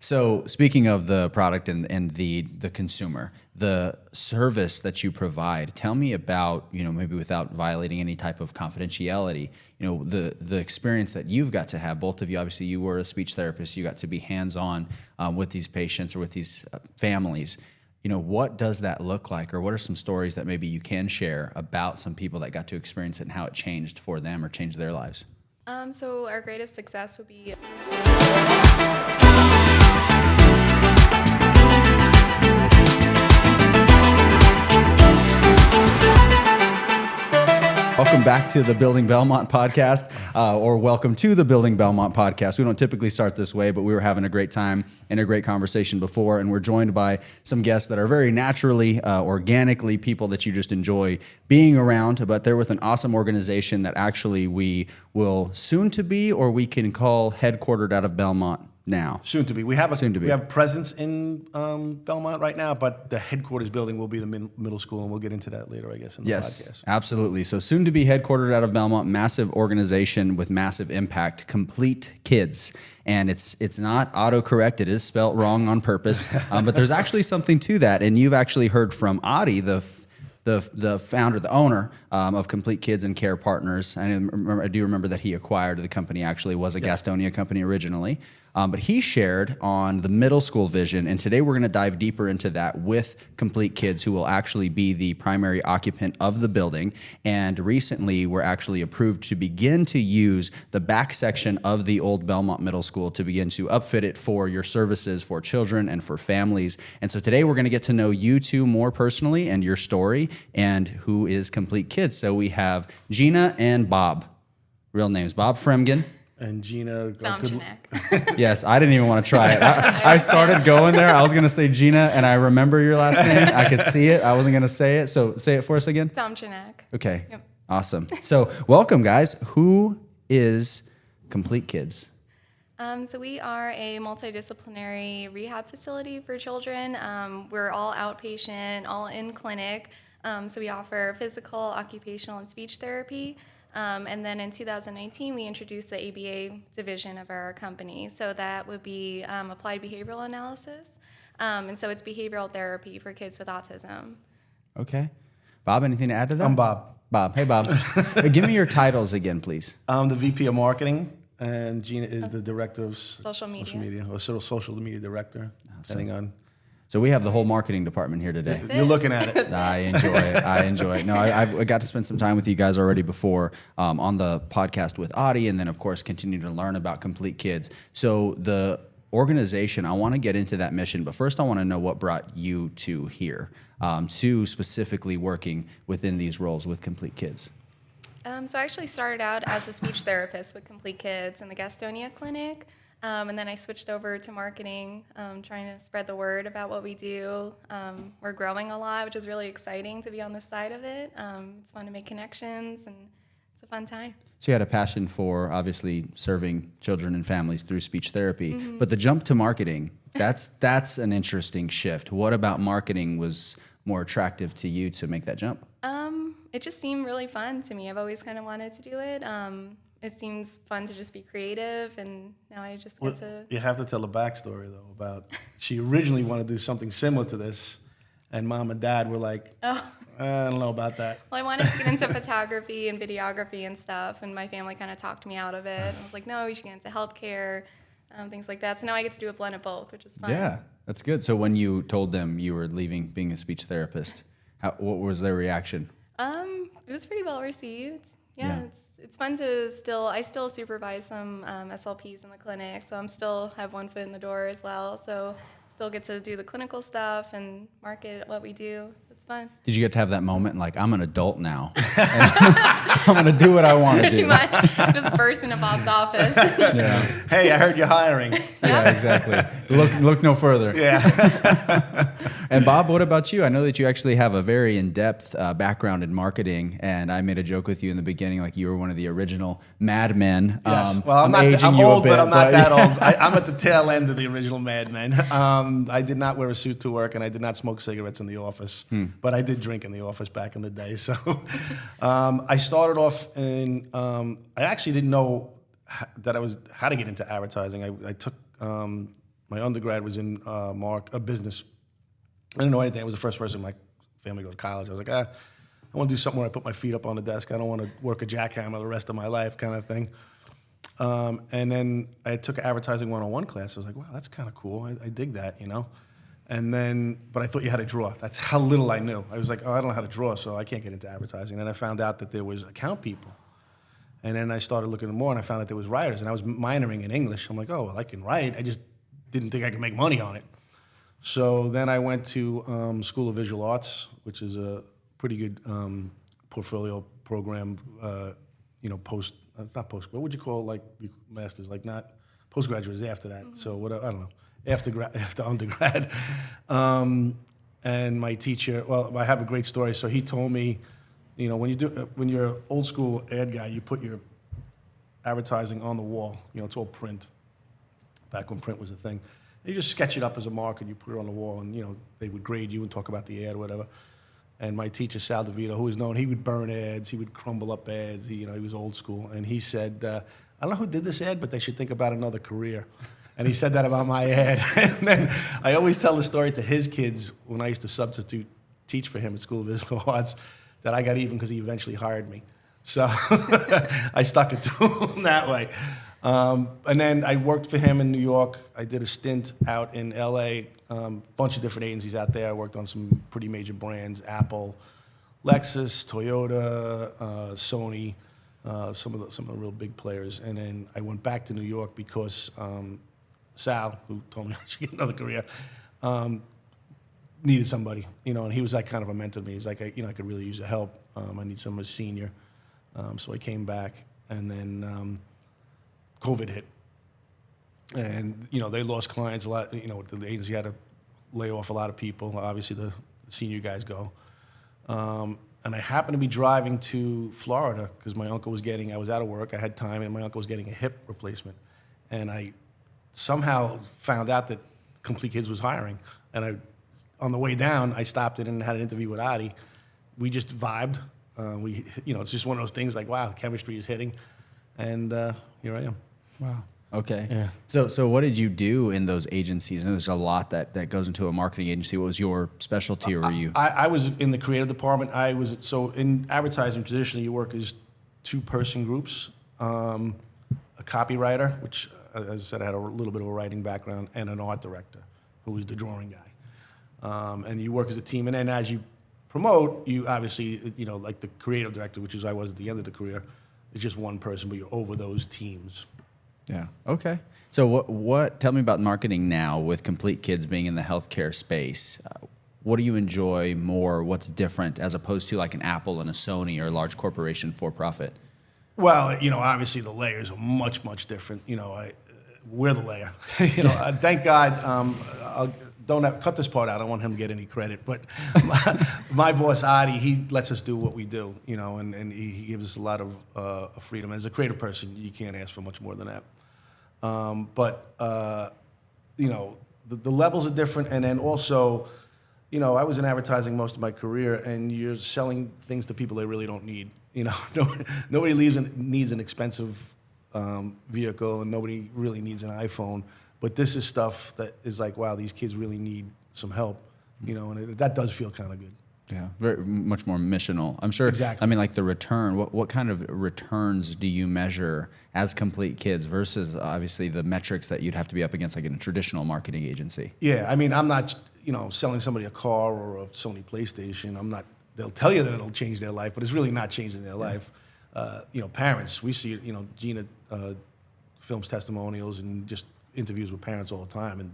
So speaking of the product and the consumer, the service that you provide, tell me about, maybe without violating any type of confidentiality, the experience that you've got to have. Both of you, obviously you were a speech therapist, you got to be hands-on with these patients or with these families. What does that look like, or what are some stories that maybe you can share about some people that got to experience it and how it changed for them or changed their lives? So our greatest success would be Welcome back to the Building Belmont podcast, or welcome to the Building Belmont podcast. We don't typically start this way, but we were having a great time and a great conversation before, and we're joined by some guests that are very naturally, organically people that you just enjoy being around, but they're with an awesome organization that actually we will soon to be, or we can call headquartered out of Belmont now. Soon to be. We have presence in Belmont right now, but the headquarters building will be the middle school, and we'll get into that later, I guess, in the podcast. Yes, absolutely. So soon to be headquartered out of Belmont, massive organization with massive impact, Compleat Kidz. And it's not autocorrect. It is spelt wrong on purpose, but there's actually something to that. And you've actually heard from Adi, the founder, the owner of Compleat Kidz and Care Partners. I do remember that he acquired the company, actually was a Gastonia company originally. But he shared on the middle school vision, and today we're going to dive deeper into that with Compleat Kidz, who will actually be the primary occupant of the building. And recently, we're actually approved to begin to use the back section of the old Belmont Middle School to begin to upfit it for your services for children and for families. And so today we're going to get to know you two more personally and your story and who is Compleat Kidz. So we have Gina and Bob. Real names, Bob Fremgen. And Gina. Yes, I didn't even want to try it. I started going there. I was going to say Gina, and I remember your last name. I could see it. I wasn't going to say it. So say it for us again. Domchinak. Okay. Yep. Awesome. So welcome, guys. Who is Compleat Kidz? So we are a multidisciplinary rehab facility for children. We're all outpatient, all in clinic. So we offer physical, occupational, and speech therapy. And then in 2019, we introduced the ABA division of our company. So that would be applied behavioral analysis. And so it's behavioral therapy for kids with autism. Okay. Bob, anything to add to that? I'm Bob. Bob. Hey, Bob. Give me your titles again, please. I'm the VP of Marketing, and Gina is the Director of Social media, or social media director, depending on. So we have the whole marketing department here today. You're looking at it. I enjoy it. No, I got to spend some time with you guys already before on the podcast with Adi, and then, of course, continue to learn about Compleat Kidz. So the organization, I want to get into that mission, but first I want to know what brought you two here, to specifically working within these roles with Compleat Kidz. So I actually started out as a speech therapist with Compleat Kidz in the Gastonia clinic. And then I switched over to marketing, trying to spread the word about what we do. We're growing a lot, which is really exciting to be on this side of it. It's fun to make connections, and it's a fun time. So you had a passion for, obviously, serving children and families through speech therapy. Mm-hmm. But the jump to marketing, that's an interesting shift. What about marketing was more attractive to you to make that jump? It just seemed really fun to me. I've always kind of wanted to do it. It seems fun to just be creative, and now I just get to... You have to tell the backstory, though, about she originally wanted to do something similar to this, and Mom and Dad were like, I don't know about that. Well, I wanted to get into photography and videography and stuff, and my family kind of talked me out of it. I was like, no, you should get into healthcare, things like that. So now I get to do a blend of both, which is fun. Yeah, that's good. So when you told them you were leaving being a speech therapist, what was their reaction? It was pretty well received. Yeah, it's fun to I still supervise some SLPs in the clinic, so I'm still have one foot in the door as well. So still get to do the clinical stuff and market what we do. It's fun. Did you get to have that moment like, I'm an adult now, I'm going to do what I want to do? Pretty much. Just burst into Bob's office. Yeah. Hey, I heard you're hiring. Yeah, exactly. Look no further. Yeah. And Bob, what about you? I know that you actually have a very in-depth background in marketing, and I made a joke with you in the beginning, like you were one of the original Mad Men. Yes. Well, I'm old, but I'm not that old. I'm at the tail end of the original Mad Men. I did not wear a suit to work, and I did not smoke cigarettes in the office, but I did drink in the office back in the day. So I started off in, I actually didn't know how to get into advertising. I took my undergrad was in business. I didn't know anything. I was the first person in my family to go to college. I was like, I want to do something where I put my feet up on the desk. I don't want to work a jackhammer the rest of my life, kind of thing. And then I took an advertising 101 class. I was like, wow, that's kind of cool. I dig that, you know. And then, but I thought you had to draw. That's how little I knew. I was like, oh, I don't know how to draw, so I can't get into advertising. And then I found out that there was account people. And then I started looking more, and I found out there was writers. And I was minoring in English. I'm like, oh, well, I can write. I just didn't think I could make money on it. So then I went to School of Visual Arts, which is a pretty good portfolio program, not post, what would you call it, like masters, like not postgraduates after that. Mm-hmm. So what, I don't know, after undergrad. And my teacher, well, I have a great story. So he told me, when you're an old school ad guy, you put your advertising on the wall. It's all print. Back when print was a thing. You just sketch it up as a mark and you put it on the wall, and they would grade you and talk about the ad or whatever. And my teacher, Sal DeVito, who was known, he would burn ads, he would crumble up ads. He was old school, and he said, "I don't know who did this ad, but they should think about another career." And he said that about my ad. And then I always tell the story to his kids when I used to substitute teach for him at School of Visual Arts that I got even because he eventually hired me. So I stuck it to him that way. And then I worked for him in New York. I did a stint out in LA, bunch of different agencies out there. I worked on some pretty major brands, Apple, Lexus, Toyota, Sony, some of the real big players. And then I went back to New York because Sal, who told me I should get another career, needed somebody, and he was like kind of a mentor to me. He's like, I could really use the help. I need someone senior. So I came back, and then COVID hit. And, they lost clients a lot. The agency had to lay off a lot of people. Obviously, the senior guys go. And I happened to be driving to Florida because my uncle was I was out of work, I had time, and my uncle was getting a hip replacement. And I somehow found out that Compleat Kidz was hiring. And on the way down, I stopped in and had an interview with Adi. We just vibed. It's just one of those things like, wow, chemistry is hitting. And here I am. Wow. Okay. Yeah. So what did you do in those agencies? And there's a lot that goes into a marketing agency. What was your specialty, or were you? I was in the creative department. So in advertising, traditionally you work as two-person groups, a copywriter, which, as I said, I had a little bit of a writing background, and an art director, who was the drawing guy. And you work as a team. And then as you promote, you obviously, like the creative director, which is I was at the end of the career, it's just one person, but you're over those teams. Yeah. Okay. So what? Tell me about marketing now with Compleat Kidz being in the healthcare space. What do you enjoy more? What's different as opposed to like an Apple and a Sony or a large corporation for profit? Well, obviously the layers are much, much different. We're the layer. Thank God. Cut this part out. I don't want him to get any credit. But my boss, Adi, he lets us do what we do, and he gives us a lot of freedom. As a creative person, you can't ask for much more than that. The levels are different. And then also, I was in advertising most of my career, and you're selling things to people they really don't need. Nobody needs an expensive vehicle, and nobody really needs an iPhone. But this is stuff that is like, wow, these kids really need some help, and that does feel kind of good. Yeah, very much more missional. I'm sure. Exactly. I mean, like the return. What kind of returns do you measure as Compleat Kidz versus obviously the metrics that you'd have to be up against, like in a traditional marketing agency? Yeah, I mean, I'm not, selling somebody a car or a Sony PlayStation. I'm not. They'll tell you that it'll change their life, but it's really not changing their life. Parents, we see, Gina films testimonials and just interviews with parents all the time, and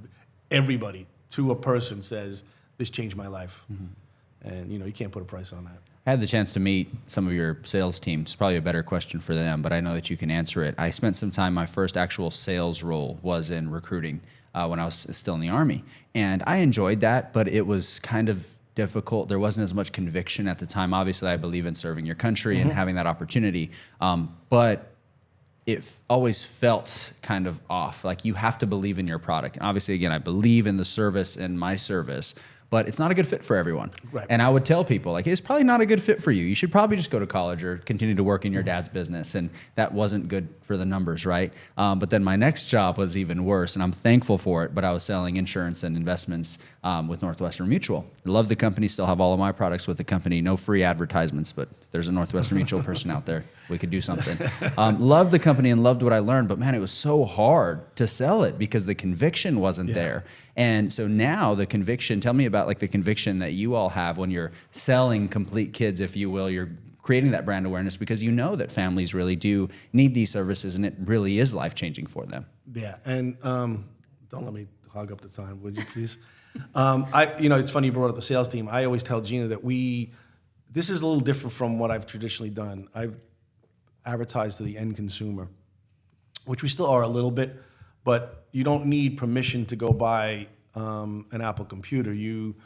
everybody to a person says, this changed my life. Mm-hmm. And you can't put a price on that. I had the chance to meet some of your sales team. It's probably a better question for them, but I know that you can answer it. I spent some time, my first actual sales role was in recruiting when I was still in the Army, and I enjoyed that, but it was kind of difficult. There wasn't as much conviction at the time. Obviously, I believe in serving your country and having that opportunity, but it always felt kind of off. Like you have to believe in your product. And obviously, again, I believe in the service and my service, but it's not a good fit for everyone. Right. And I would tell people, like, it's probably not a good fit for you. You should probably just go to college or continue to work in your dad's business. And that wasn't good for the numbers, right? But then my next job was even worse, and I'm thankful for it, but I was selling insurance and investments with Northwestern Mutual. I love the company, still have all of my products with the company. No free advertisements, but if there's a Northwestern Mutual person out there, we could do something. Loved the company and loved what I learned, but man, it was so hard to sell it because the conviction wasn't there. And so now the conviction, tell me about like the conviction that you all have when you're selling Compleat Kidz, if you will. You're creating that brand awareness because you know that families really do need these services and it really is life-changing for them. Yeah, and don't let me hog up the time, would you please? It's funny you brought up the sales team. I always tell Gina that this is a little different from what I've traditionally done. I've advertised to the end consumer, which we still are a little bit, but you don't need permission to go buy an Apple computer. You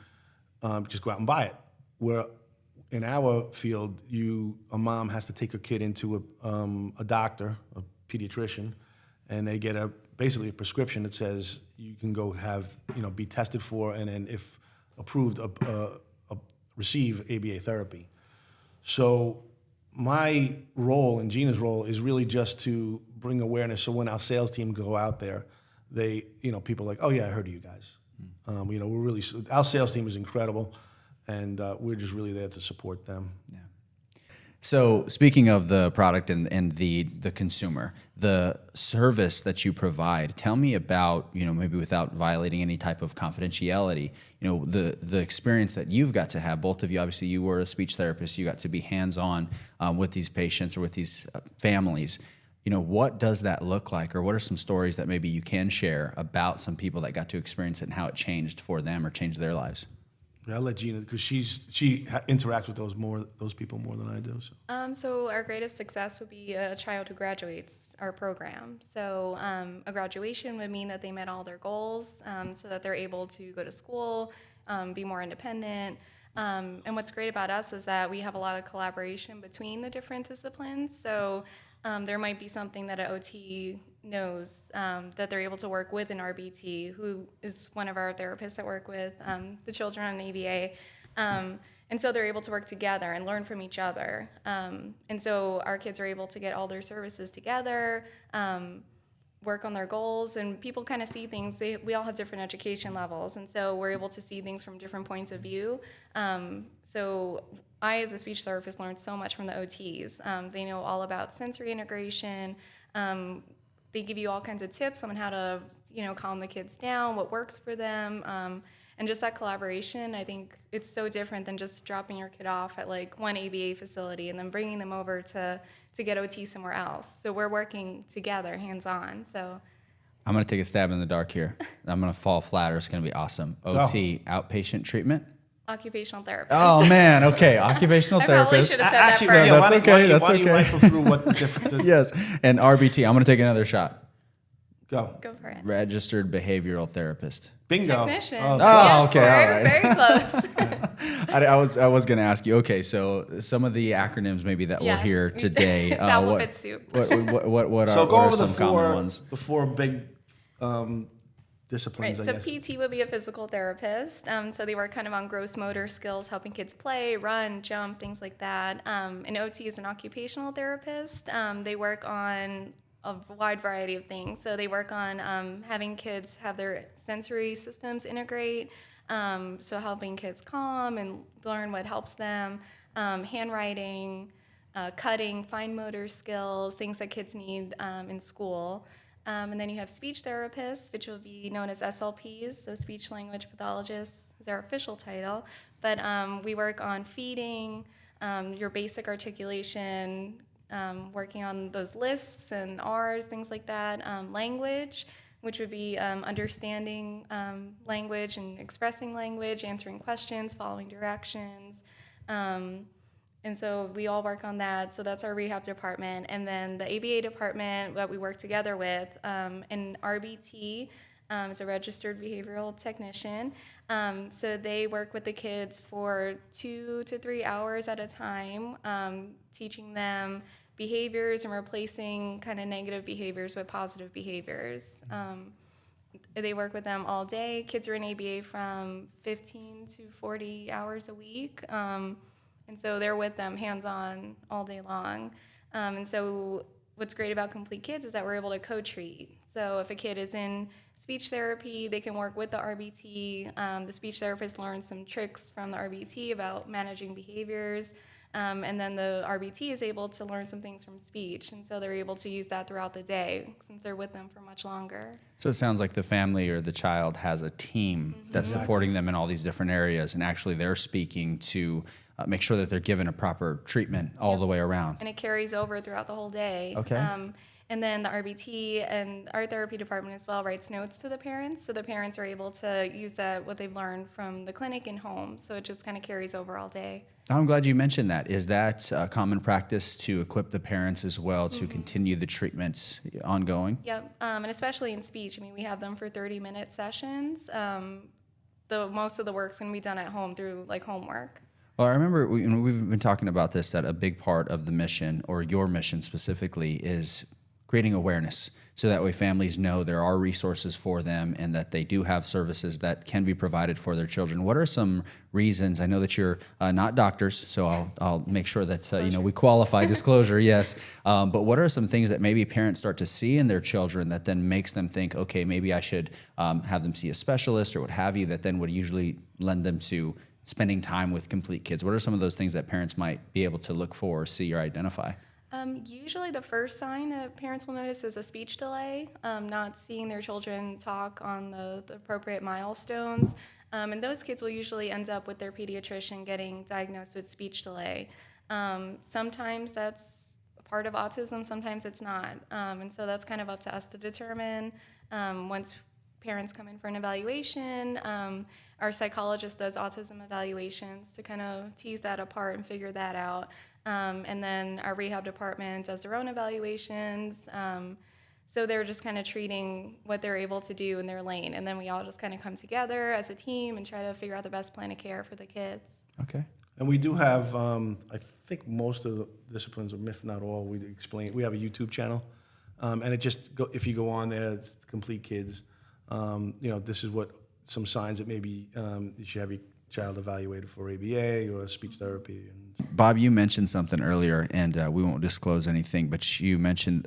just go out and buy it. Where in our field, a mom has to take her kid into a doctor, a pediatrician, and they get basically a prescription that says you can go be tested for, and then if approved, receive ABA therapy. So my role and Gina's role is really just to bring awareness. So when our sales team go out there, people are like, oh yeah, I heard of you guys. Our sales team is incredible, and we're just really there to support them. Yeah. So speaking of the product and the consumer, the service that you provide, tell me about, maybe without violating any type of confidentiality, the experience that you've got to have. Both of you, obviously you were a speech therapist, you got to be hands-on with these patients or with these families. What does that look like, or what are some stories that maybe you can share about some people that got to experience it and how it changed for them or changed their lives? Yeah, I'll let Gina, because she interacts with those people more than I do. So our greatest success would be a child who graduates our program. So a graduation would mean that they met all their goals, so that they're able to go to school, be more independent. And what's great about us is that we have a lot of collaboration between the different disciplines. So there might be something that an OT knows that they're able to work with an RBT, who is one of our therapists that work with the children on ABA. And so they're able to work together and learn from each other. And so our kids are able to get all their services together, work on their goals, and people kind of see things. We all have different education levels, and so we're able to see things from different points of view. So I, as a speech therapist, learned so much from the OTs. They know all about sensory integration. They give you all kinds of tips on how to, calm the kids down, what works for them, and just that collaboration. I think it's so different than just dropping your kid off at like one ABA facility and then bringing them over to get OT somewhere else. So we're working together, hands-on. So I'm going to take a stab in the dark here. I'm going to fall flat, or it's going to be awesome. OT, outpatient treatment? Occupational therapist. Oh, man. Okay. Occupational I therapist. probably should have said Actually, that first. No, that's okay. That's why do you okay. rifle through what the different... Yes. And RBT. I'm going to take another shot. Go for it. Registered behavioral therapist. Bingo. Technician. Oh, Yeah, okay, all right. Very close. I was going to ask you. Okay, so some of the acronyms maybe that we'll hear today. It's alphabet soup. What So go are over some common ones? the four big disciplines, Right, I so guess. PT would be a physical therapist. So they work kind of on gross motor skills, helping kids play, run, jump, things like that. And OT is an occupational therapist. They work on a wide variety of things. So they work on having kids have their sensory systems integrate, so helping kids calm and learn what helps them, handwriting, cutting, fine motor skills, things that kids need in school. And then you have speech therapists, which will be known as SLPs, so speech language pathologists is our official title. But we work on feeding, your basic articulation, working on those lisps and R's, things like that. Language, which would be understanding language and expressing language, answering questions, following directions. And so we all work on that. So that's our rehab department. And then the ABA department that we work together with, and RBT is a registered behavioral technician. So they work with the kids for 2 to 3 hours at a time, teaching them behaviors and replacing kind of negative behaviors with positive behaviors. They work with them all day. Kids are in ABA from 15 to 40 hours a week. And so they're with them hands-on all day long. And so what's great about Compleat Kidz is that we're able to co-treat. So if a kid is in speech therapy, they can work with the RBT. The speech therapist learns some tricks from the RBT about managing behaviors. And then the RBT is able to learn some things from speech. And so they're able to use that throughout the day since they're with them for much longer. So it sounds like the family or the child has a team that's supporting them in all these different areas, and actually they're speaking to make sure that they're given a proper treatment all the way around. And it carries over throughout the whole day. Okay. And then the RBT and our therapy department as well writes notes to the parents, so the parents are able to use that, what they've learned from the clinic and home, so it just kind of carries over all day. I'm glad you mentioned that. Is that a common practice to equip the parents as well to continue the treatments ongoing? Yep, and especially in speech. I mean, we have them for 30-minute sessions. Most of the work's going to be done at home through like homework. Well, I remember we've been talking about this, that a big part of the mission, or your mission specifically, is creating awareness, so that way families know there are resources for them and that they do have services that can be provided for their children. What are some reasons? I know that you're not doctors, so I'll make sure that we qualify disclosure, yes. But what are some things that maybe parents start to see in their children that then makes them think, okay, maybe I should have them see a specialist or what have you, that then would usually lend them to spending time with Compleat Kidz? What are some of those things that parents might be able to look for or see or identify? Usually the first sign that parents will notice is a speech delay, not seeing their children talk on the appropriate milestones. And those kids will usually end up with their pediatrician getting diagnosed with speech delay. Sometimes that's a part of autism, sometimes it's not. And so that's kind of up to us to determine. Once parents come in for an evaluation, our psychologist does autism evaluations to kind of tease that apart and figure that out. And then our rehab department does their own evaluations. So they're just kind of treating what they're able to do in their lane. And then we all just kind of come together as a team and try to figure out the best plan of care for the kids. Okay. And we do have, I think most of the disciplines, or if not all, we have a YouTube channel. And it just, if you go on there, it's Compleat Kidz. This is what some signs that maybe you should have your child evaluated for ABA or speech therapy. And Bob, you mentioned something earlier, and we won't disclose anything, but you mentioned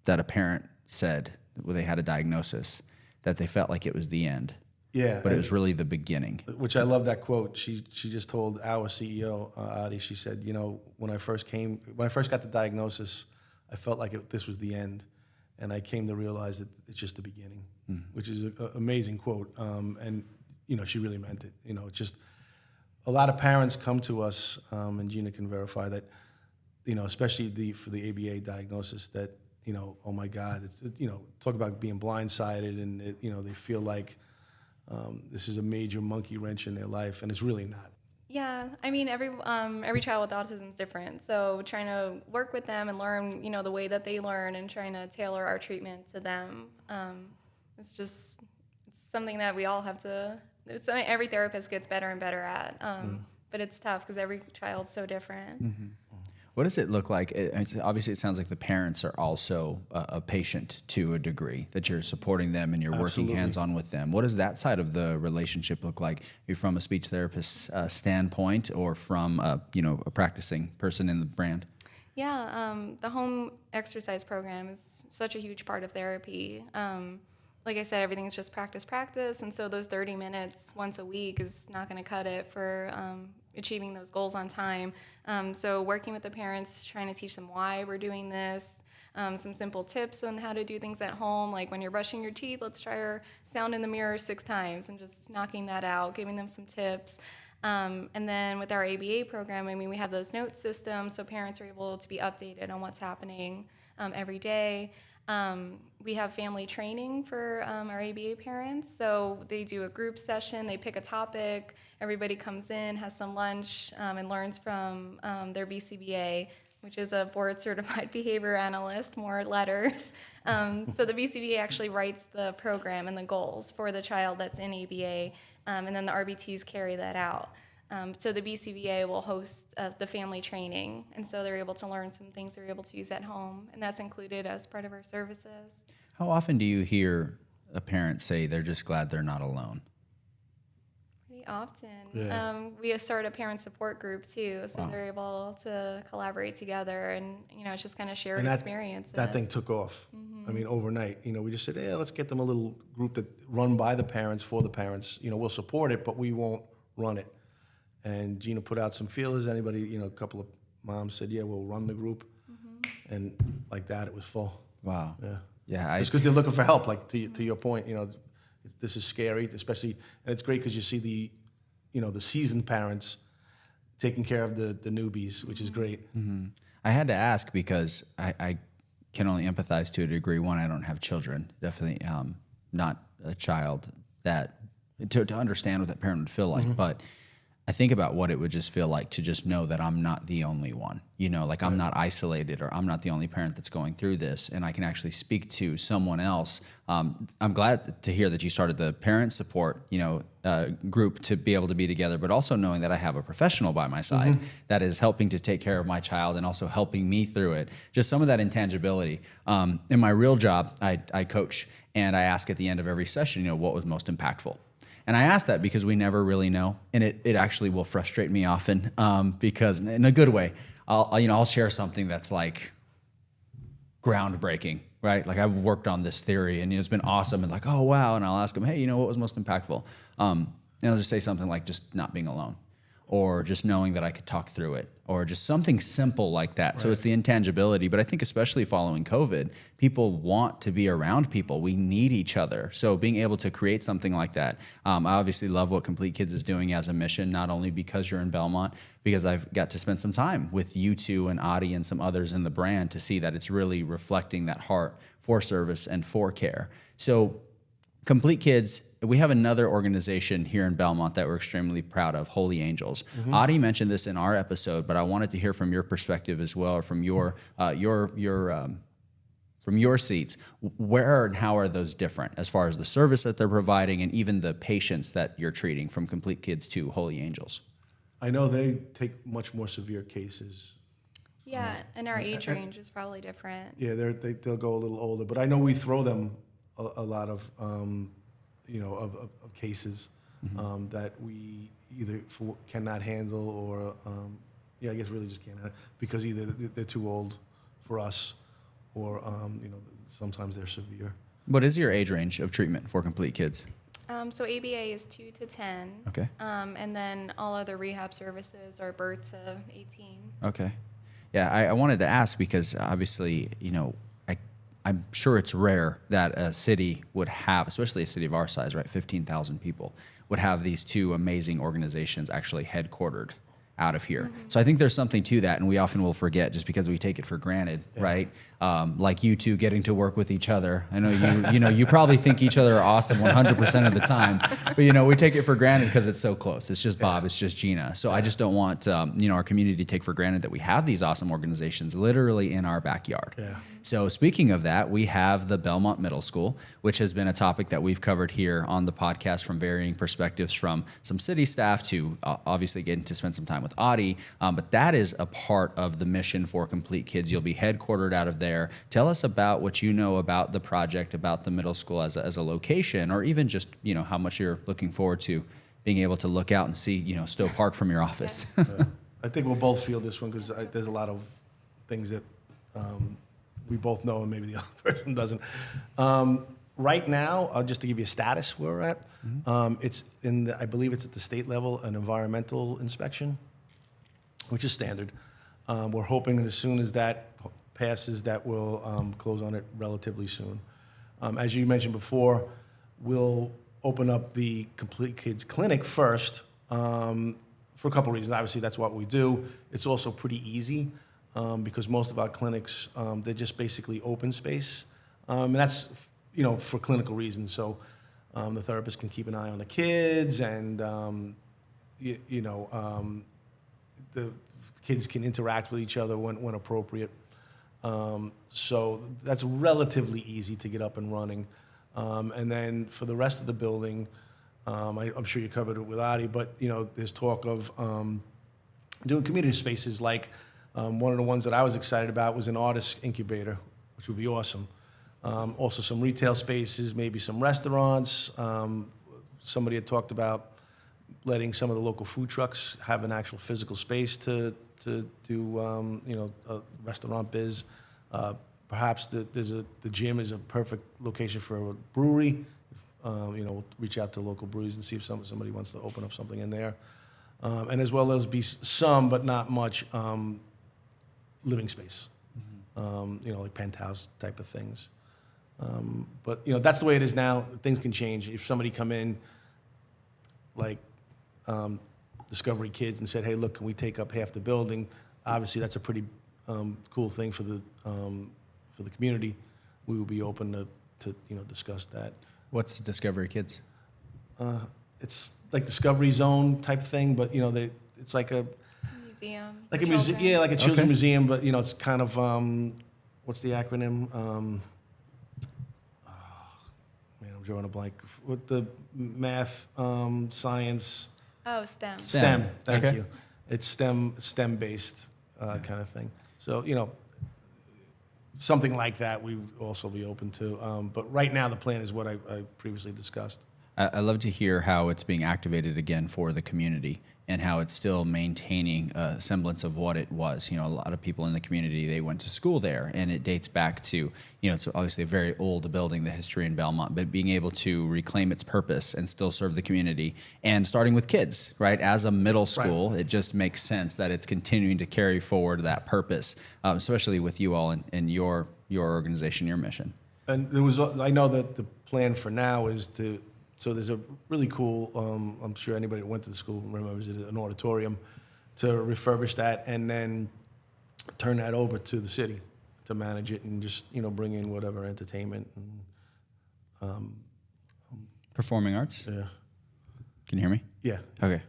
that a parent said when they had a diagnosis that they felt like it was the end. Yeah. But it was really the beginning. Which I love that quote. She just told our CEO, Adi, she said, when I first got the diagnosis, I felt like this was the end. And I came to realize that it's just the beginning, which is an amazing quote. And she really meant it. It's just a lot of parents come to us, and Gina can verify that, especially for the ABA diagnosis, that, oh my God, it's, talk about being blindsided, and they feel like this is a major monkey wrench in their life, and it's really not. Yeah, I mean, every child with autism is different. So trying to work with them and learn, the way that they learn, and trying to tailor our treatment to them. It's something that we all have to. It's something every therapist gets better and better at. But it's tough because every child's so different. Mm-hmm. What does it look like? Obviously, it sounds like the parents are also a patient to a degree, that you're supporting them and you're working hands-on with them. What does that side of the relationship look like? Are you from a speech therapist standpoint, or from a practicing person in the brand? Yeah, the home exercise program is such a huge part of therapy. Like I said, everything's just practice, and so those 30 minutes once a week is not going to cut it for achieving those goals on time. So working with the parents, trying to teach them why we're doing this, some simple tips on how to do things at home, like when you're brushing your teeth, let's try our sound in the mirror 6 times, and just knocking that out, giving them some tips. And then with our ABA program, we have those note systems, so parents are able to be updated on what's happening every day. We have family training for our ABA parents, so they do a group session, they pick a topic, everybody comes in, has some lunch, and learns from their BCBA, which is a board-certified behavior analyst, more letters. So the BCBA actually writes the program and the goals for the child that's in ABA, and then the RBTs carry that out. So the BCBA will host the family training, and so they're able to learn some things they're able to use at home, and that's included as part of our services. How often do you hear a parent say they're just glad they're not alone? Pretty often. Yeah. We started a parent support group too, so they're able to collaborate together, and it's just kind of shared experiences. That thing took off. I mean, overnight. We just said, yeah, let's get them a little group that run by the parents, for the parents. We'll support it, but we won't run it. And Gina put out some feelers. Anybody, a couple of moms said, yeah, we'll run the group. And like that, it was full. Wow. Yeah. Yeah. Just because they're looking for help, like to your point, this is scary, especially, and it's great because you see the seasoned parents taking care of the newbies, which is great. I had to ask because I can only empathize to a degree. One, I don't have children. Definitely not a child that to understand what that parent would feel like. But I think about what it would just feel like to just know that I'm not the only one. Like I'm not isolated, or I'm not the only parent that's going through this, and I can actually speak to someone else. I'm glad to hear that you started the parent support, group to be able to be together, but also knowing that I have a professional by my side that is helping to take care of my child and also helping me through it. Just some of that intangibility. In my real job, I coach, and I ask at the end of every session, what was most impactful. And I ask that because we never really know, and it actually will frustrate me often because in a good way, I'll share something that's like groundbreaking, right? Like I've worked on this theory and it's been awesome, and like, oh wow, and I'll ask them, hey, what was most impactful? And I'll just say something like just not being alone, or just knowing that I could talk through it, or just something simple like that. Right. So it's the intangibility, but I think especially following COVID, people want to be around people. We need each other. So being able to create something like that, I obviously love what Compleat Kidz is doing as a mission, not only because you're in Belmont, because I've got to spend some time with you two and Adi and some others in the brand to see that it's really reflecting that heart for service and for care. So Compleat Kidz, we have another organization here in Belmont that we're extremely proud of, Holy Angels. Adi mentioned this in our episode, but I wanted to hear from your perspective as well, or from your seats. Where and how are those different as far as the service that they're providing and even the patients that you're treating, from Compleat Kidz to Holy Angels? I know they take much more severe cases. Yeah, and our age range is probably different. Yeah, they'll go a little older, but I know we throw them a lot of cases that we either cannot handle, or I guess really just can't, because either they're too old for us, or sometimes they're severe. What is your age range of treatment for Compleat Kidz? So ABA is 2 to 10. Okay. And then all other rehab services are birth to 18. Okay. Yeah, I wanted to ask because obviously, I'm sure it's rare that a city would have, especially a city of our size, right, 15,000 people, would have these two amazing organizations actually headquartered out of here. So I think there's something to that, and we often will forget just because we take it for granted, right? Like you two getting to work with each other. I know you probably think each other are awesome 100% of the time, but we take it for granted because it's so close. It's just Bob, it's just Gina. So I just don't want our community to take for granted that we have these awesome organizations literally in our backyard. Yeah. So speaking of that, we have the Belmont Middle School, which has been a topic that we've covered here on the podcast from varying perspectives, from some city staff to obviously getting to spend some time with Adi. But that is a part of the mission for Compleat Kidz. You'll be headquartered out of there. Tell us about what you know about the project, about the middle school as a location, or even just how much you're looking forward to being able to look out and see Stowe Park from your office. Yeah. I think we'll both feel this one because there's a lot of things that we both know and maybe the other person doesn't. Right now, just to give you a status where we're at, it's I believe it's at the state level, an environmental inspection, which is standard. We're hoping that as soon as that passes, that we'll close on it relatively soon. As you mentioned before, we'll open up the Compleat Kidz clinic first for a couple of reasons. Obviously, that's what we do. It's also pretty easy because most of our clinics, they're just basically open space. And that's, for clinical reasons. So the therapist can keep an eye on the kids, and, the kids can interact with each other when appropriate. So that's relatively easy to get up and running. And then for the rest of the building, I'm sure you covered it with Adi, but there's talk of doing community spaces. Like one of the ones that I was excited about was an artist incubator, which would be awesome. Also some retail spaces, maybe some restaurants. Somebody had talked about letting some of the local food trucks have an actual physical space to do a restaurant biz. Perhaps the gym is a perfect location for a brewery. We'll reach out to local breweries and see if somebody wants to open up something in there. And as well as be some, but not much, living space. Like penthouse type of things. But that's the way it is now. Things can change. If somebody come in, like Discovery Kids, and said, "Hey, look, can we take up half the building?" Obviously, that's a pretty cool thing for the community. We will be open to discuss that. What's Discovery Kids? It's like Discovery Zone type thing, but it's like a Museum. like for a museum, children. yeah, like a children's Okay. museum, but it's kind of what's the acronym? Man, I'm drawing a blank. With the math, science, Oh, STEM. STEM. Thank Okay. you. It's STEM based kind of thing. So something like that we would also be open to. But right now the plan is what I previously discussed. I love to hear how it's being activated again for the community and how it's still maintaining a semblance of what it was. A lot of people in the community, they went to school there, and it dates back to, it's obviously a very old building, the history in Belmont, but being able to reclaim its purpose and still serve the community, and starting with kids, right? As a middle school, It just makes sense that it's continuing to carry forward that purpose, especially with you all and your organization, your mission. And I know that the plan for now is so there's a really cool, I'm sure anybody that went to the school remembers it, an auditorium, to refurbish that and then turn that over to the city to manage it and just, bring in whatever entertainment. And, Performing arts? yeah. Can you hear me? Yeah. Okay.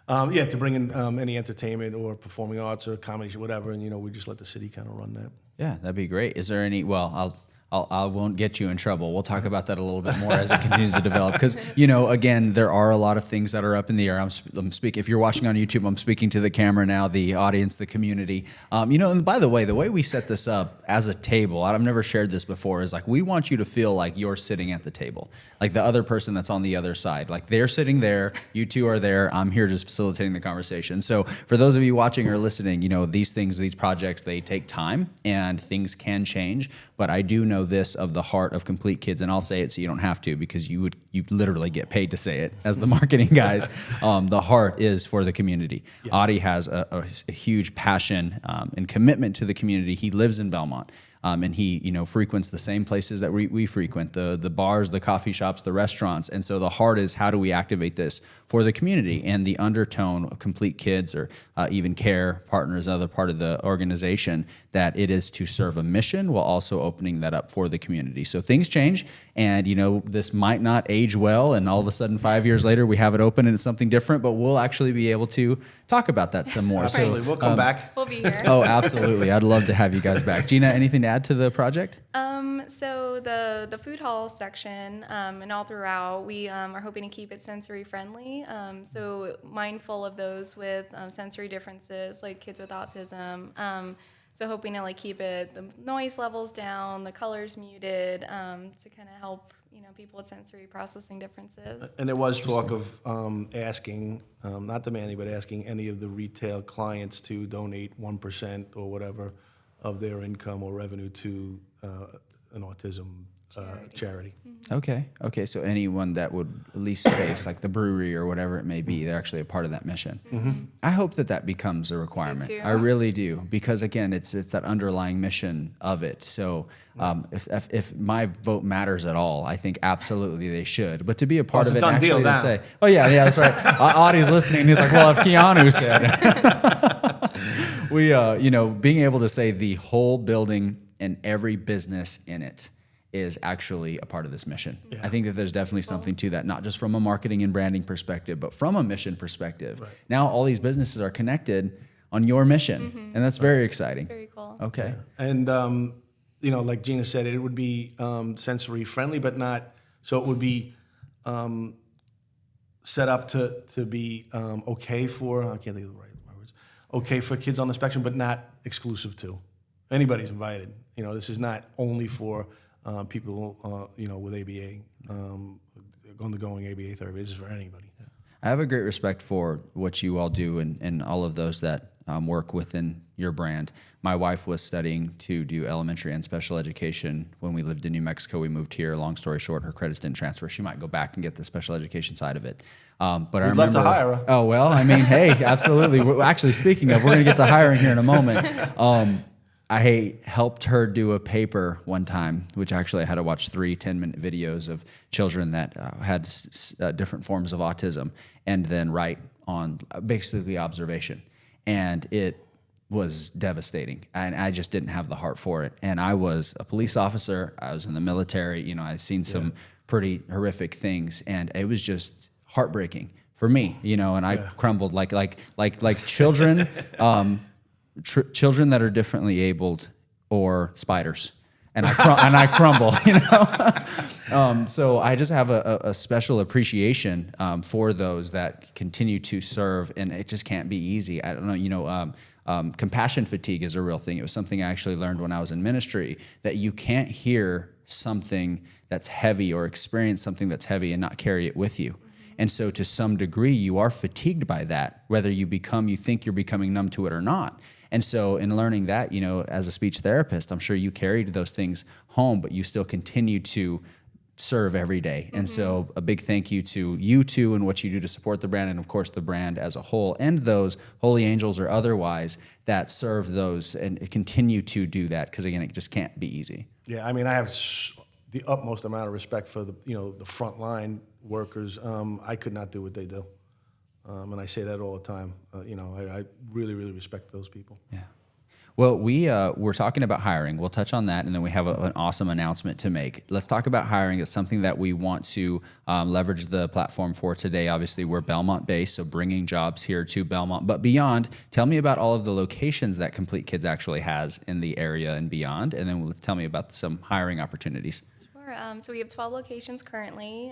To bring in any entertainment or performing arts or comedy, whatever, and, we just let the city kind of run that. Yeah, that'd be great. Is there any? Well, I won't get you in trouble. We'll talk about that a little bit more as it continues to develop. Because again, there are a lot of things that are up in the air. I'm speaking. If you're watching on YouTube, I'm speaking to the camera now, the audience, the community. And by the way we set this up as a table, I've never shared this before. Is like we want you to feel like you're sitting at the table, like the other person that's on the other side, like they're sitting there, you two are there. I'm here just facilitating the conversation. So for those of you watching or listening, these things, these projects, they take time and things can change. But I do know this of the heart of Compleat Kidz, and I'll say it so you don't have to, because you literally get paid to say it as the marketing guys. The heart is for the community. Yeah. Audie has a huge passion and commitment to the community. He lives in Belmont. And he, frequents the same places that we frequent, the bars, the coffee shops, the restaurants. And so the heart is, how do we activate this for the community? And the undertone of Compleat Kidz, or even Care Partners, other part of the organization, that it is to serve a mission while also opening that up for the community. So things change, and this might not age well, and all of a sudden 5 years later we have it open and it's something different, but we'll actually be able to talk about that some more. Absolutely. So We'll come back. We'll be here. Oh, absolutely. I'd love to have you guys back. Gina, anything to add to the project? So the food hall section and all throughout, we are hoping to keep it sensory friendly. So mindful of those with sensory differences, like kids with autism. So hoping to keep the noise levels down, the colors muted, to kind of help people with sensory processing differences. And there was talk of asking, not demanding, but asking any of the retail clients to donate 1% or whatever of their income or revenue to an autism charity. Mm-hmm. Okay. So anyone that would lease space, like the brewery or whatever it may be, they're actually a part of that mission. Mm-hmm. I hope that becomes a requirement. Me too. I really do, because again, it's that underlying mission of it. So if my vote matters at all, I think absolutely they should. But to be a part it's of a it, done actually deal to now. say, oh yeah, that's right. Audie's listening. He's like, well, if Keanu said, being able to say the whole building and every business in it is actually a part of this mission. Yeah. I think that there's definitely something to that, not just from a marketing and branding perspective, but from a mission perspective. Right. Now all these businesses are connected on your mission, and that's very exciting. Very cool. Okay. Yeah. And, like Gina said, it would be sensory friendly, but not, so it would be set up to be okay for, I can't think of the right words, okay for kids on the spectrum, but not exclusive to. Anybody's invited. This is not only for people, with ABA, undergoing ABA therapy. This is for anybody. I have a great respect for what you all do and all of those that work within your brand. My wife was studying to do elementary and special education when we lived in New Mexico. We moved here. Long story short, her credits didn't transfer. She might go back and get the special education side of it. But I remember, love to hire her. Oh, well, I mean, hey, absolutely. Actually, speaking of, we're going to get to hiring here in a moment. I helped her do a paper one time, which actually I had to watch 3 10-minute videos of children that had different forms of autism and then write on basically observation. And it was devastating. And I just didn't have the heart for it. And I was a police officer. I was in the military. I'd seen some pretty horrific things. And it was just heartbreaking for me, and I crumbled like children. Children that are differently abled or spiders, and I crumble, So I just have a special appreciation for those that continue to serve, and it just can't be easy. I don't know, compassion fatigue is a real thing. It was something I actually learned when I was in ministry, that you can't hear something that's heavy or experience something that's heavy and not carry it with you. And so to some degree, you are fatigued by that, whether you think you're becoming numb to it or not. And so in learning that, as a speech therapist, I'm sure you carried those things home, but you still continue to serve every day. And so a big thank you to you two and what you do to support the brand, and of course the brand as a whole, and those holy angels or otherwise that serve those and continue to do that, because again, it just can't be easy. Yeah, I mean, I have the utmost amount of respect for the frontline workers. I could not do what they do. And I say that all the time. I really, really respect those people. Yeah. Well, we're talking about hiring. We'll touch on that, and then we have an awesome announcement to make. Let's talk about hiring. It's something that we want to leverage the platform for today. Obviously, we're Belmont-based, so bringing jobs here to Belmont. But beyond, tell me about all of the locations that Compleat Kidz actually has in the area and beyond, and then tell me about some hiring opportunities. Sure. So we have 12 locations currently.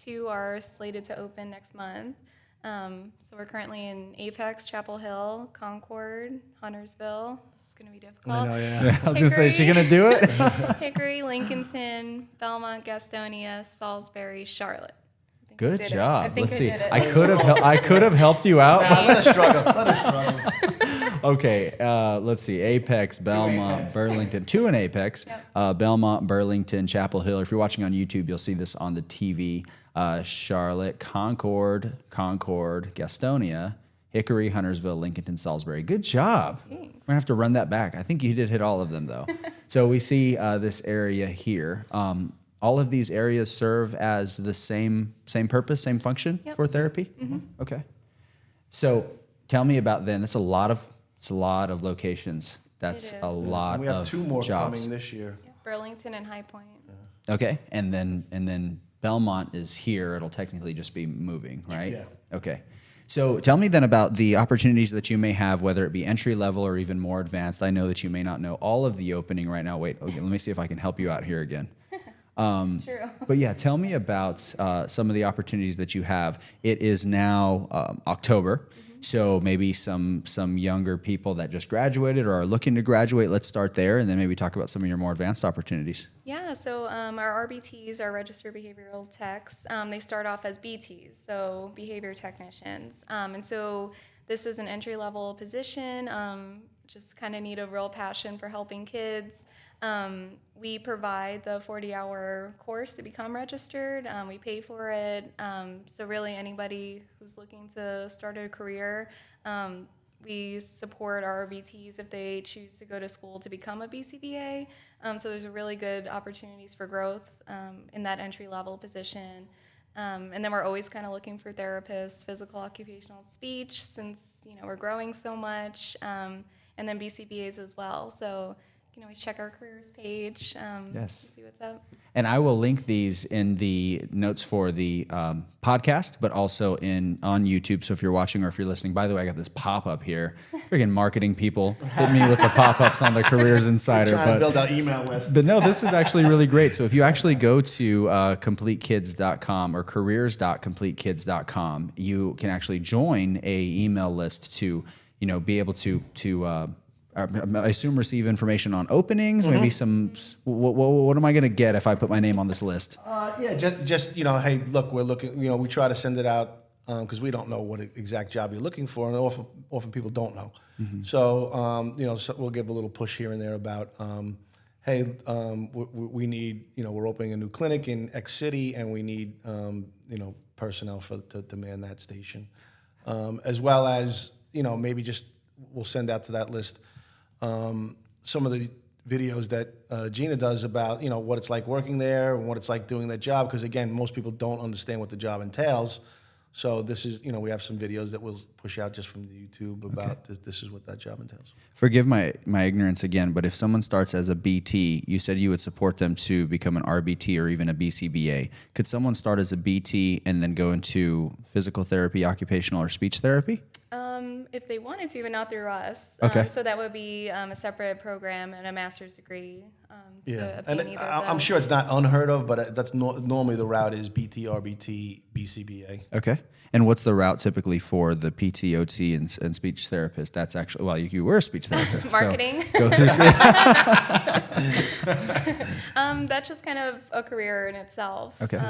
2 are slated to open next month. So we're currently in Apex, Chapel Hill, Concord, Huntersville. This is going to be difficult. I know, yeah. I was going to say, is she going to do it? Hickory, Lincolnton, Belmont, Gastonia, Salisbury, Charlotte. Good job. Let's see. I could have helped you out. Let us struggle. Okay, let's see. Apex, Belmont, Burlington. 2 in Apex. Yep. Belmont, Burlington, Chapel Hill. If you're watching on YouTube, you'll see this on the TV. Charlotte, Concord, Gastonia, Hickory, Huntersville, Lincoln, Salisbury. Good job. Thanks. We're going to have to run that back. I think you did hit all of them, though. So we see this area here. All of these areas serve as the same purpose, same function for therapy? Mm-hmm. Okay. So tell me about then. It's a lot of locations. That's a lot of jobs. We have 2 more coming this year. Yeah, Burlington and High Point. Okay. And then Belmont is here. It'll technically just be moving, right? Yeah. Okay. So tell me then about the opportunities that you may have, whether it be entry level or even more advanced. I know that you may not know all of the opening right now. Wait, okay, let me see if I can help you out here again. True. But yeah, tell me about some of the opportunities that you have. It is now October. So maybe some younger people that just graduated or are looking to graduate. Let's start there, and then maybe talk about some of your more advanced opportunities. Yeah, so our RBTs, our registered behavioral techs, they start off as BTs, so behavior technicians. And so this is an entry-level position, just kind of need a real passion for helping kids. We provide the 40-hour course to become registered. We pay for it. So really anybody who's looking to start a career, we support our RBTs if they choose to go to school to become a BCBA. So there's a really good opportunities for growth in that entry-level position. And then we're always kind of looking for therapists, physical, occupational, speech, since we're growing so much, and then BCBAs as well. So you can always check our careers page, Yes. see what's up. And I will link these in the notes for the podcast, but also on YouTube. So if you're watching or if you're listening, by the way, I got this pop-up here. Freaking marketing people hit me with the pop-ups on the Careers Insider. Trying to build our email list. But no, this is actually really great. So if you actually go to compleatkidz.com or careers.compleatkidz.com, you can actually join a email list to be able to I assume receive information on openings, maybe some, what am I going to get if I put my name on this list? Yeah, just hey, look, we're looking. We try to send it out because we don't know what exact job you're looking for, and often people don't know. So so we'll give a little push here and there about, hey, we need, we're opening a new clinic in X city, and we need personnel to man that station, as well as maybe just we'll send out to that list some of the videos that Gina does about what it's like working there and what it's like doing that job, because again, most people don't understand what the job entails. So this is, we have some videos that we'll push out just from the YouTube about this is what that job entails. Forgive my ignorance again, but if someone starts as a BT, you said you would support them to become an RBT or even a BCBA. Could someone start as a BT and then go into physical therapy, occupational, or speech therapy? If they wanted to, but not through us. Okay. So that would be a separate program and a master's degree to obtain and either of I'm those. sure it's not unheard of, but that's normally the route is BT, RBT, BCBA. Okay. And what's the route typically for the PT, OT, and speech therapist? That's actually, well, you were a speech therapist. Marketing. So go through. That's just kind of a career in itself. Okay.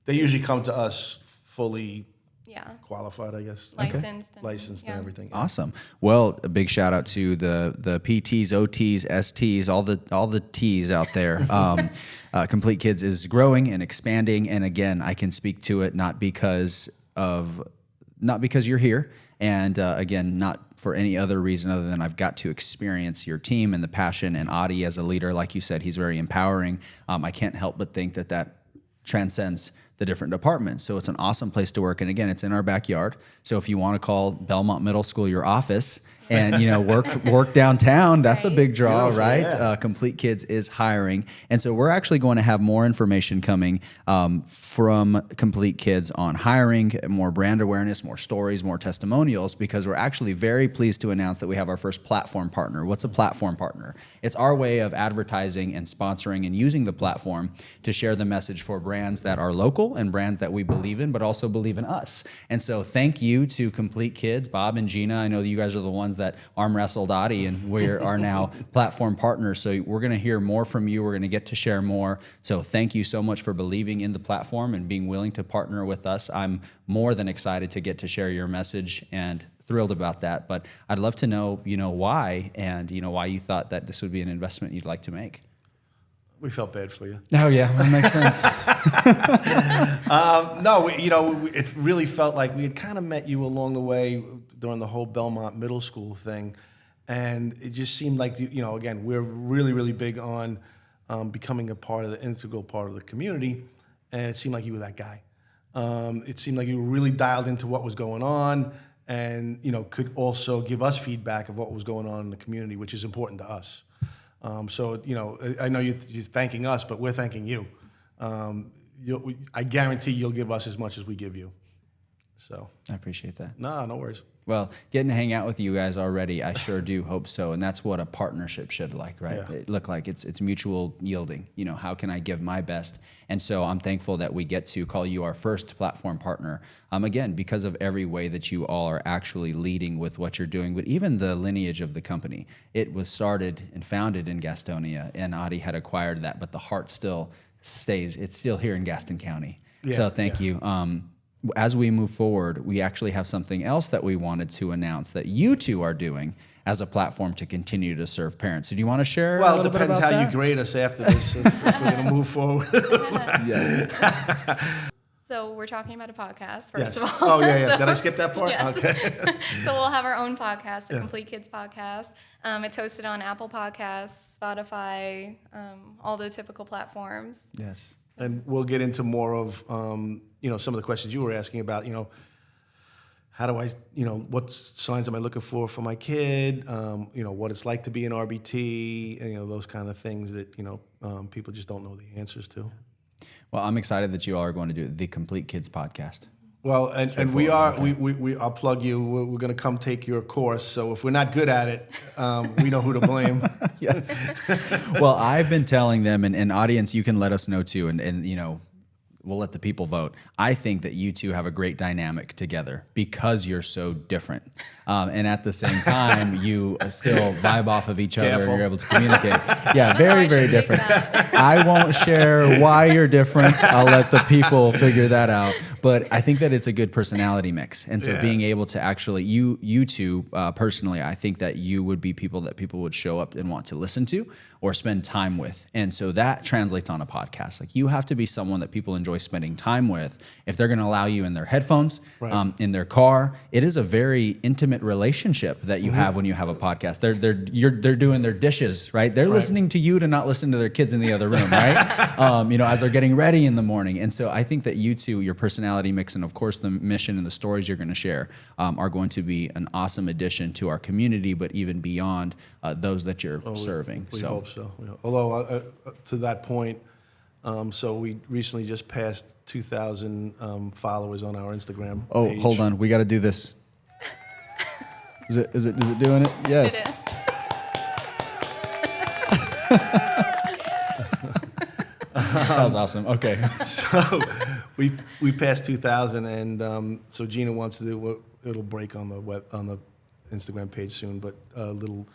They usually come to us fully qualified, I guess. Licensed. And everything. Yeah. Awesome. Well, a big shout out to the PTs, OTs, STs, all the T's out there. Compleat Kidz is growing and expanding, and again, I can speak to it not because you're here, and again, not for any other reason other than I've got to experience your team and the passion, and Adi as a leader, like you said, he's very empowering. I can't help but think that transcends the different departments. So it's an awesome place to work. And again, it's in our backyard. So if you want to call Belmont Middle School your office and, work downtown, that's a big draw, right? Yeah. Compleat Kidz is hiring. And so we're actually going to have more information coming from Compleat Kidz on hiring, more brand awareness, more stories, more testimonials, because we're actually very pleased to announce that we have our first platform partner. What's a platform partner? It's our way of advertising and sponsoring and using the platform to share the message for brands that are local and brands that we believe in, but also believe in us. And so thank you to Compleat Kidz, Bob and Gina. I know that you guys are the ones that arm wrestled Adi, and we are now platform partners. So we're going to hear more from you. We're going to get to share more. So thank you so much for believing in the platform and being willing to partner with us. I'm more than excited to get to share your message and thrilled about that. But I'd love to know, why, and why you thought that this would be an investment you'd like to make. We felt bad for you. Oh yeah, that makes sense. No, it really felt like we had kind of met you along the way during the whole Belmont Middle School thing, and it just seemed like again, we're really, really big on becoming a part of the integral part of the community, and it seemed like you were that guy. It seemed like you were really dialed into what was going on, and could also give us feedback of what was going on in the community, which is important to us. So I know you're thanking us, but we're thanking you. I guarantee you'll give us as much as we give you. So I appreciate that. No worries. Well, getting to hang out with you guys already, I sure do hope so. And that's what a partnership should look like. It's mutual yielding. How can I give my best? And so I'm thankful that we get to call you our first platform partner. Again, because of every way that you all are actually leading with what you're doing, but even the lineage of the company. It was started and founded in Gastonia, and Adi had acquired that, but the heart still stays. It's still here in Gaston County. Yeah, so thank you. As we move forward, we actually have something else that we wanted to announce that you two are doing as a platform to continue to serve parents. So do you want to share a little bit about that? Well, it depends how you grade us after this, if we're going to move forward. Yes. So we're talking about a podcast, first of all. Oh, yeah. So, did I skip that part? Yes. Okay. So we'll have our own podcast, the Compleat Kidz podcast. It's hosted on Apple Podcasts, Spotify, all the typical platforms. Yes. And we'll get into more of, some of the questions you were asking about, how do I, what signs am I looking for my kid? What it's like to be an RBT, and, those kind of things that, people just don't know the answers to. Well, I'm excited that you all are going to do the Compleat Kidz podcast. Well, and we are, I'll plug you. We're going to come take your course. So if we're not good at it, we know who to blame. Yes. Well, I've been telling them, and audience, you can let us know too. And we'll let the people vote. I think that you two have a great dynamic together because you're so different. And at the same time, you still vibe off of each other and you're able to communicate. Yeah, very, very different. I won't share why you're different. I'll let the people figure that out. But I think that it's a good personality mix. And so being able to actually, you two, personally, I think that you would be people that people would show up and want to listen to or spend time with. And so that translates on a podcast. Like you have to be someone that people enjoy spending time with. If they're going to allow you in their headphones, in their car, it is a very intimate relationship that you have when you have a podcast. They're doing their dishes, right? They're listening to you to not listen to their kids in the other room, right? You know, as they're getting ready in the morning. And so I think that you two, your personality mix, and of course the mission and the stories you're going to share are going to be an awesome addition to our community, but even beyond those that you're serving. We hope so. Although to that point, so we recently just passed 2,000 followers on our Instagram page. Hold on, we got to do this. Is it doing it? Yes. It is. That was awesome. Okay. So we passed 2,000, and so Gina wants to do. It'll break on the Instagram page soon, but a little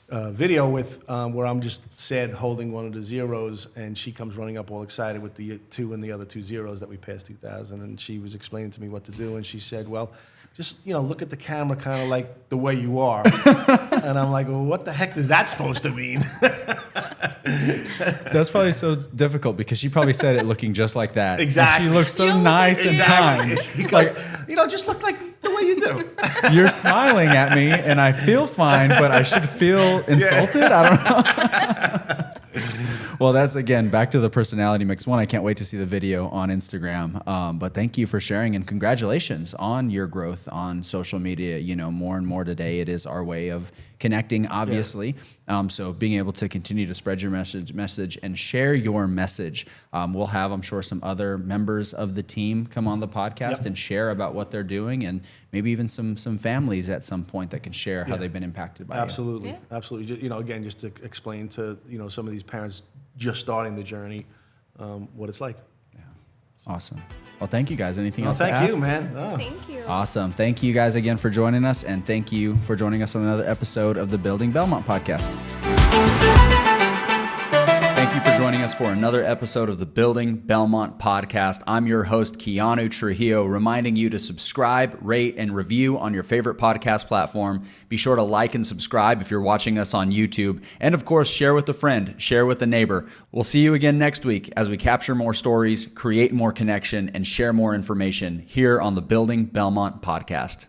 video with where I'm just sad holding one of the zeros, and she comes running up all excited with the 2 and the other 2 zeros that we passed 2,000, and she was explaining to me what to do, and she said, well, just, look at the camera kind of like the way you are. And I'm like, well, what the heck is that supposed to mean? That's probably so difficult because she probably said it looking just like that. Exactly. And she looks so nice and kind. Because, just look like the way you do. You're smiling at me and I feel fine, but I should feel insulted? Yeah. I don't know. Well, that's, again, back to the personality mix. One, I can't wait to see the video on Instagram. But thank you for sharing, and congratulations on your growth on social media. More and more today, it is our way of connecting, obviously. Yeah. So being able to continue to spread your message and share your message. We'll have, I'm sure, some other members of the team come on the podcast and share about what they're doing, and maybe even some families at some point that can share how they've been impacted by it. Absolutely. Again, just to explain to, some of these parents just starting the journey, what it's like. Yeah. Awesome. Well, thank you guys. Anything else to add? Thank you, man. Oh. Thank you. Awesome. Thank you guys again for joining us, and thank you for joining us on another episode of the Building Belmont podcast. Thank you for joining us for another episode of the Building Belmont podcast. I'm your host, Keanu Trujillo, reminding you to subscribe, rate, and review on your favorite podcast platform. Be sure to like and subscribe if you're watching us on YouTube. And of course, share with a friend, share with a neighbor. We'll see you again next week as we capture more stories, create more connection, and share more information here on the Building Belmont podcast.